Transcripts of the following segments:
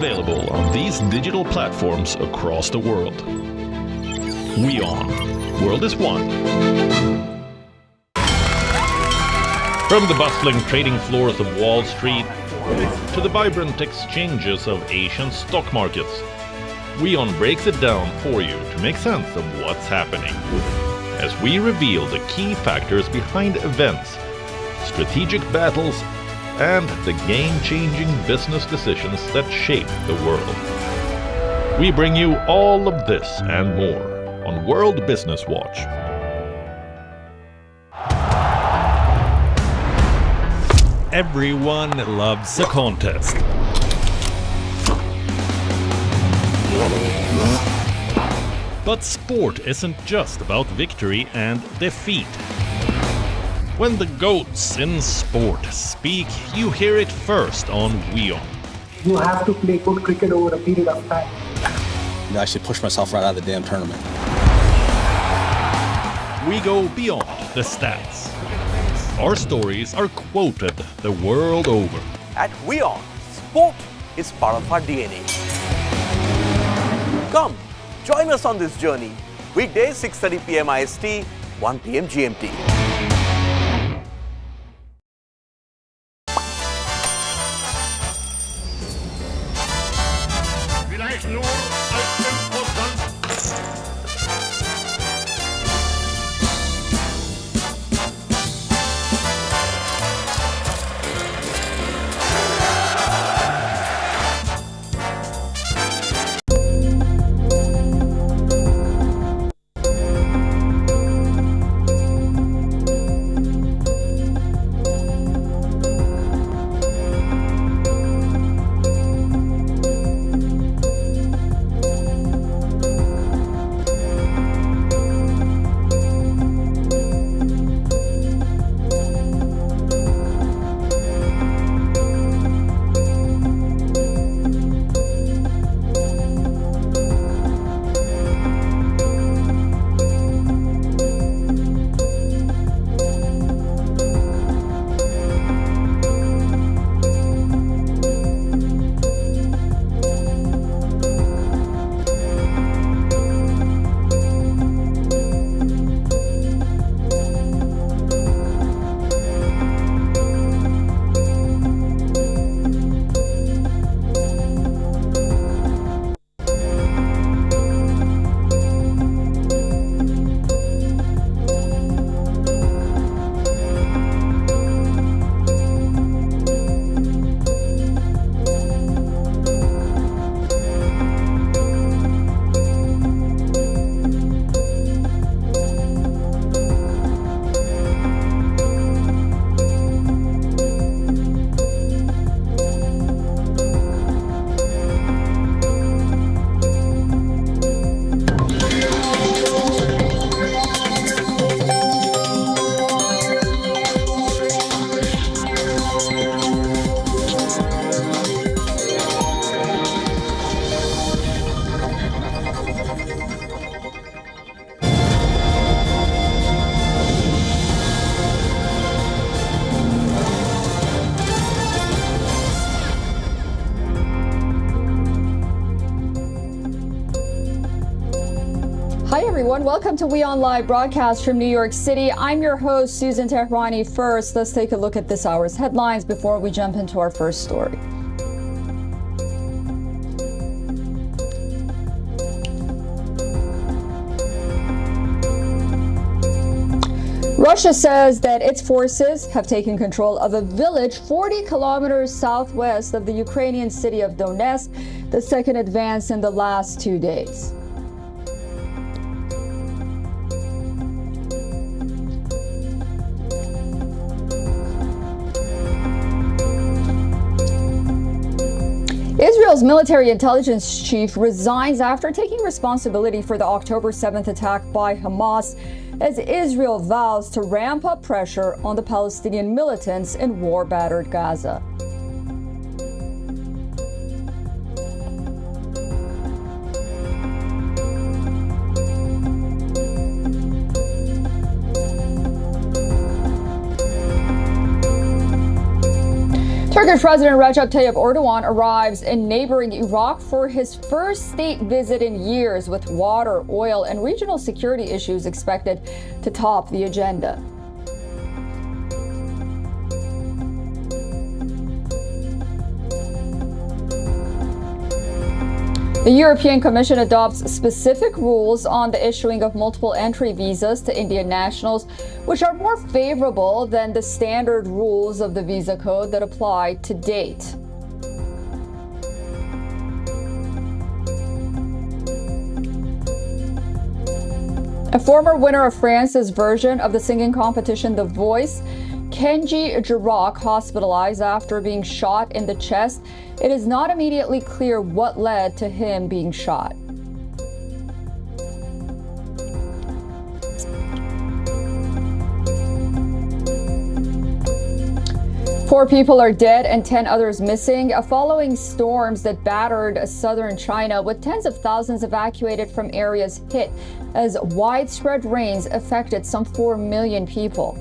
Available on these digital platforms across the world. WION. World is one. From the bustling trading floors of Wall Street to the vibrant exchanges of Asian stock markets, WION breaks it down for you to make sense of what's happening. As we reveal the key factors behind events, strategic battles, and the game-changing business decisions that shape the world. We bring you all of this and more on World Business Watch. Everyone loves a contest. But sport isn't just about victory and defeat. When the GOATs in sport speak, you hear it first on WION. You have to play good cricket over a period of time. I actually pushed myself right out of the damn tournament. We go beyond the stats. Our stories are quoted the world over. At WION, sport is part of our DNA. Come, join us on this journey. Weekdays 6:30 p.m. IST, 1 p.m. GMT. Hi everyone, welcome to WION Live broadcast from New York City. I'm your host, Susan Tehrani. First, let's take a look at this hour's headlines before we jump into our first story. Russia says that its forces have taken control of a village 40 kilometers southwest of the Ukrainian city of Donetsk, the second advance in the last 2 days. Israel's military intelligence chief resigns after taking responsibility for the October 7th attack by Hamas, as Israel vows to ramp up pressure on the Palestinian militants in war-battered Gaza. Turkish President Recep Tayyip Erdogan arrives in neighboring Iraq for his first state visit in years, with water, oil, and regional security issues expected to top the agenda. The European Commission adopts specific rules on the issuing of multiple entry visas to Indian nationals, which are more favorable than the standard rules of the visa code that apply to date. A former winner of France's version of the singing competition The Voice, Kenji Girac, hospitalized after being shot in the chest. It is not immediately clear what led to him being shot. Four people are dead and 10 others missing following storms that battered southern China, with tens of thousands evacuated from areas hit as widespread rains affected some 4 million people.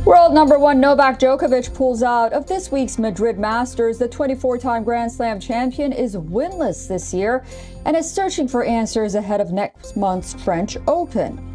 World number one Novak Djokovic pulls out of this week's Madrid Masters. The 24-time Grand Slam champion is winless this year and is searching for answers ahead of next month's French Open.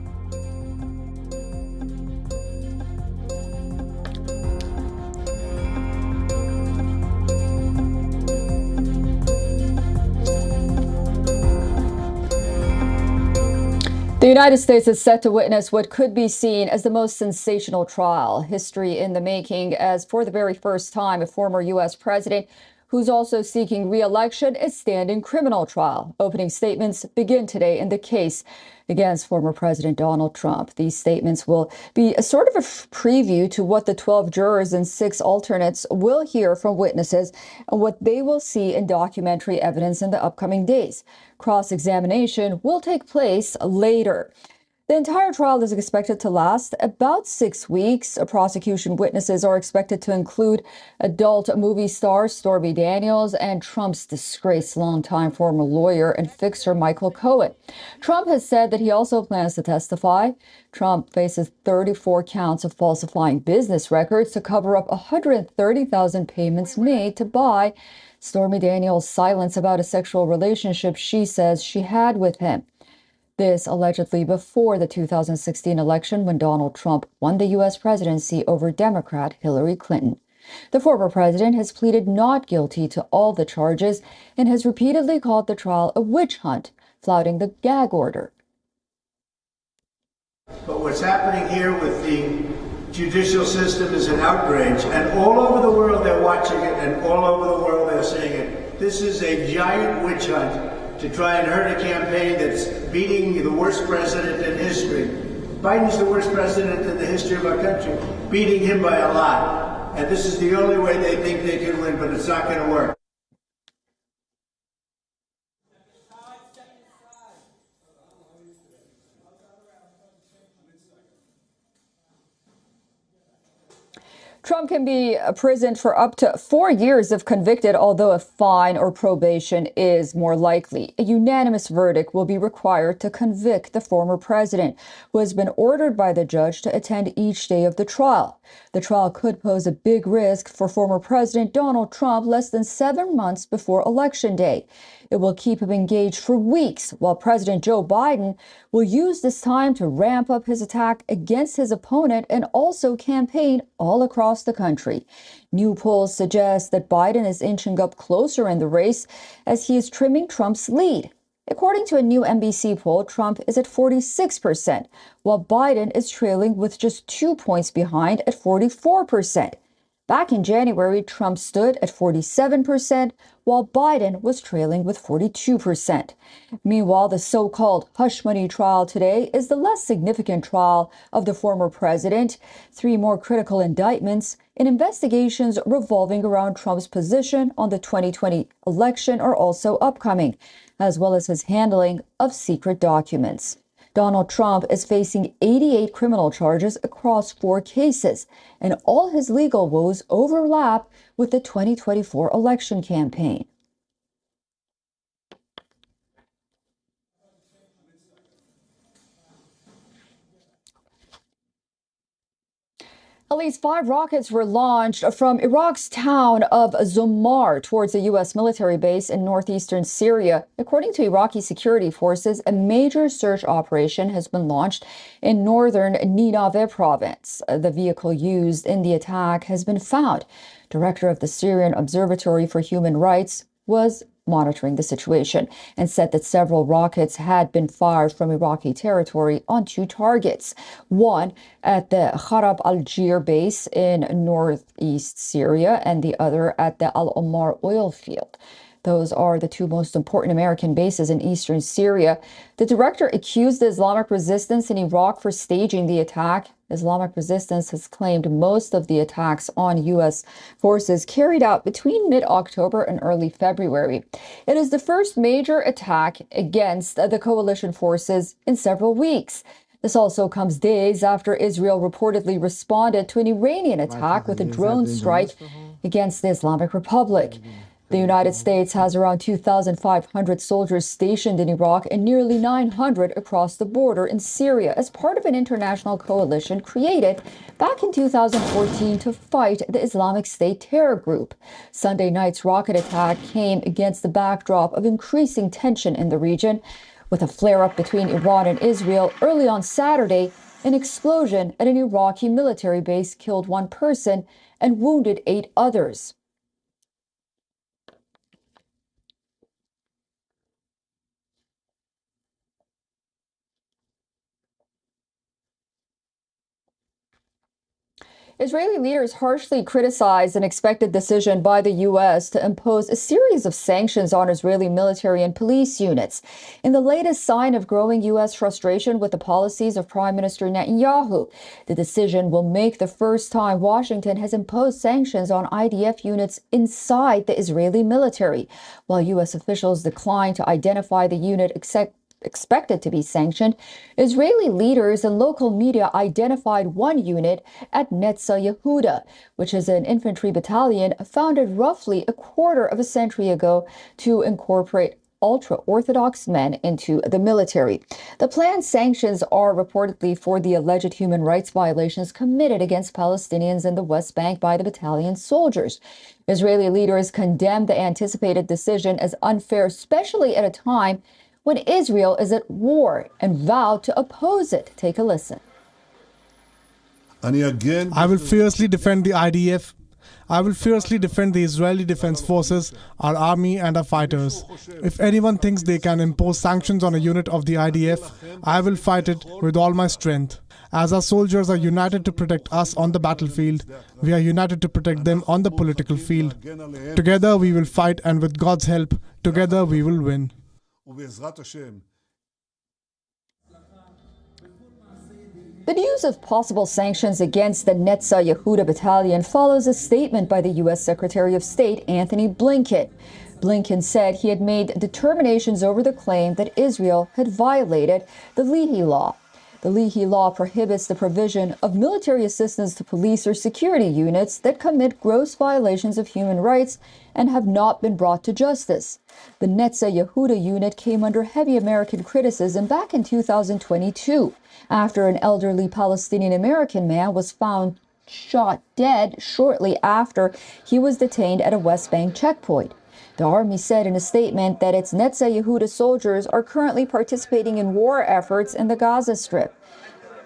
The United States is set to witness what could be seen as the most sensational trial, history in the making, as for the very first time, a former U.S. president who's also seeking re-election is standing criminal trial. Opening statements begin today in the case against former President Donald Trump. These statements will be a sort of a preview to what the 12 jurors and 6 alternates will hear from witnesses and what they will see in documentary evidence in the upcoming days. Cross-examination will take place later. The entire trial is expected to last about 6 weeks. Prosecution witnesses are expected to include adult movie star Stormy Daniels and Trump's disgraced longtime former lawyer and fixer Michael Cohen. Trump has said that he also plans to testify. Trump faces 34 counts of falsifying business records to cover up 130,000 payments made to buy Stormy Daniels' silence about a sexual relationship she says she had with him. This allegedly before the 2016 election, when Donald Trump won the U.S. presidency over Democrat Hillary Clinton. The former president has pleaded not guilty to all the charges and has repeatedly called the trial a witch hunt, flouting the gag order. But what's happening here with the judicial system is an outrage, and all over the world they're watching it, and all over the world they're seeing it. This is a giant witch hunt to try and hurt a campaign that's beating the worst president in history. Biden's the worst president in the history of our country, beating him by a lot. And this is the only way they think they can win, but it's not going to work. Trump can be imprisoned for up to 4 years if convicted, although a fine or probation is more likely. A unanimous verdict will be required to convict the former president, who has been ordered by the judge to attend each day of the trial. The trial could pose a big risk for former President Donald Trump less than 7 months before Election Day. It will keep him engaged for weeks, while President Joe Biden will use this time to ramp up his attack against his opponent and also campaign all across the country. New polls suggest that Biden is inching up closer in the race as he is trimming Trump's lead. According to a new NBC poll, Trump is at 46%, while Biden is trailing with just 2 points behind at 44%. Back in January, Trump stood at 47%, while Biden was trailing with 42%. Meanwhile, the so-called hush money trial today is the less significant trial of the former president. 3 more critical indictments in investigations revolving around Trump's position on the 2020 election are also upcoming, as well as his handling of secret documents. Donald Trump is facing 88 criminal charges across 4 cases, and all his legal woes overlap with the 2024 election campaign. At least 5 rockets were launched from Iraq's town of Zomar towards a U.S. military base in northeastern Syria. According to Iraqi security forces, a major search operation has been launched in northern Nineveh province. The vehicle used in the attack has been found. Director of the Syrian Observatory for Human Rights was monitoring the situation and said that several rockets had been fired from Iraqi territory on 2 targets, one at the Kharab al-Jir base in northeast Syria and the other at the Al-Omar oil field. Those are the 2 most important American bases in eastern Syria. The director accused the Islamic resistance in Iraq for staging the attack. Islamic resistance has claimed most of the attacks on U.S. forces carried out between mid-October and early February. It is the first major attack against the coalition forces in several weeks. This also comes days after Israel reportedly responded to an Iranian attack with a drone strike against the Islamic Republic. The United States has around 2,500 soldiers stationed in Iraq and nearly 900 across the border in Syria as part of an international coalition created back in 2014 to fight the Islamic State terror group. Sunday night's rocket attack came against the backdrop of increasing tension in the region. With a flare-up between Iran and Israel early on Saturday, an explosion at an Iraqi military base killed 1 person and wounded 8 others. Israeli leaders harshly criticized an expected decision by the U.S. to impose a series of sanctions on Israeli military and police units. In the latest sign of growing U.S. frustration with the policies of Prime Minister Netanyahu, the decision will make the first time Washington has imposed sanctions on IDF units inside the Israeli military. While U.S. officials declined to identify the unit expected to be sanctioned, Israeli leaders and local media identified one unit at Netza Yehuda, which is an infantry battalion founded roughly a quarter of a century ago to incorporate ultra-Orthodox men into the military. The planned sanctions are reportedly for the alleged human rights violations committed against Palestinians in the West Bank by the battalion's soldiers. Israeli leaders condemned the anticipated decision as unfair, especially at a time when Israel is at war, and vowed to oppose it. Take a listen. I will fiercely defend the IDF. I will fiercely defend the Israeli Defense Forces, our army and our fighters. If anyone thinks they can impose sanctions on a unit of the IDF, I will fight it with all my strength. As our soldiers are united to protect us on the battlefield, we are united to protect them on the political field. Together we will fight, and with God's help, together we will win. The news of possible sanctions against the Netza Yehuda battalion follows a statement by the U.S. Secretary of State Anthony Blinken. Blinken said he had made determinations over the claim that Israel had violated the Lehi Law. The Lehi Law prohibits the provision of military assistance to police or security units that commit gross violations of human rights and have not been brought to justice. The Netza Yehuda unit came under heavy American criticism back in 2022 after an elderly Palestinian American man was found shot dead shortly after he was detained at a West Bank checkpoint. The army said in a statement that its Netza Yehuda soldiers are currently participating in war efforts in the Gaza Strip.